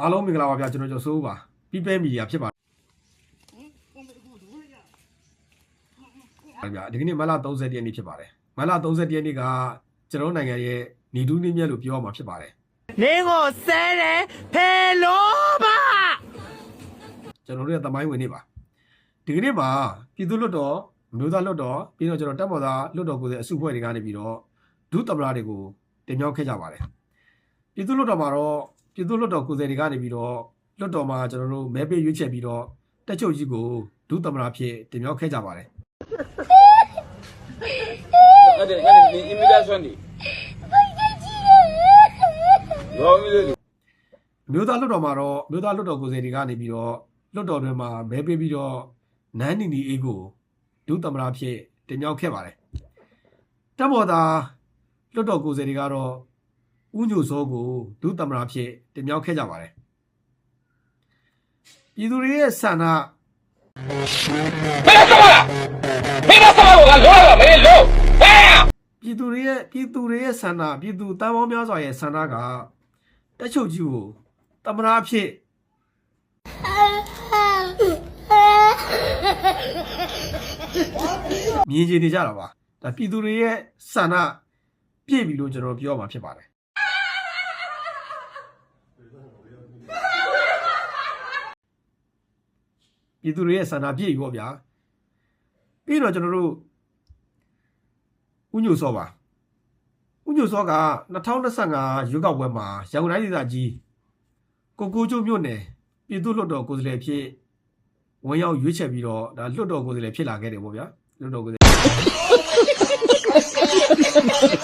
အားလုံးမင်္ဂလာပါဗျာကျွန်တော်ကျော်စိုးပါပြီးပဲမီဒီယာဖြစ်ပါတယ်ဗျာဒီကနေ့မလ30ရက်နေ့ဖြစ်ပါတယ်မလ30ရက်နေ့ကကျွန်တော်နိုင်ငံရဲ့နေတူးနေမြတ်လို့ပြောရမှာဖြစ်ပါတယ်နင်းကိုဆဲတယ်ဖယ်လို့ပါကျွန်တော်တို့ရဲ့သမိုင်းဝင်နေပါဒီကနေ့မှာပြည်သူ့လွှတ်တော်မျိုးသားလွှတ်တော်ပြီးတော့ကျွန်တော်တပ်မတော်သားလွှတ်တော်ကိုယ်စားအစုအဖွဲ့တွေကနေပြီးတော့ဒုသမ္မတတွေကိုတင်မြှောက်ခဲ့ကြပါတယ်ပြည်သူ့လွှတ်တော်မှာတော့ပြည်သူ့လွှတ်တော်ကိုယ်စားတွေကနေပြီးတော့လွှတ်တော်မှာကျွန်တော်တို့မဲပေးရွေးချယ်ပြီးတော့တက်ချုပ်ကြီးကိုဒုသမ္မတဖြစ်တင်မြှောက်ခဲ့ကြပါတယ်အဲ့ဒီ immigration တွေမျိုးသားလွှတ်တော်မှာတော့မျိုးသားလွှတ်တော်ကိုယ်စားတွေကနေပြီးတော့လွှတ်တော်တွင်မှာမဲပေးပြီးတော့နန်းနီနီအေးကိုဒုသမ္မတဖြစ်တင်မြှောက်ခဲ့ပါတယ်တပ်မတော်သားလွှတ်တော်ကိုယ်စားတွေကတော့ဦးညိုစောကိုဒုသမ္မတဖြစ်တင်မြှောက်ခဲ့ကြပါတယ်ပြည်သူတွေရဲ့ဆန္ဒပြည်သူတွေရဲ့ဆန္ဒပြည်သူတန်းပေါင်းများစွာရဲ့ဆန္ဒကတက်ချုပ်ကြီးကိုသမ္မတဖြစ်မြင်ကြနေကြတာပါဒါပြည်သူတွေရဲ့ဆန္ဒပြည့်ပြီလို့ကျွန်တော်ပြောမှာဖြစ်ပါတယ်ပြည်သူတွေရဲ့ဆန္ဒပြည့်ပြီပေါ့ဗျာပြီးတော့ကျွန်တော်တို့ဦးညိုစောပါဦးညိုစောက2025ရွေးကောက်ပွဲမှာရန်ကုန်တိုင်းဒေသကြီးကိုကိုကျိုးမြို့နယ်ပြည်သူ့လွှတ်တော်ကိုယ်စားလှယ်ဖြစ်ဝင်ရောက်ရွေးချယ်ပြီးတော့ဒါလွှတ်တော်ကိုယ်စားလှယ်ဖြစ်လာခဲ့တယ်ပေါ့ဗျာလွှတ်တော်ကိုယ်စားလှယ်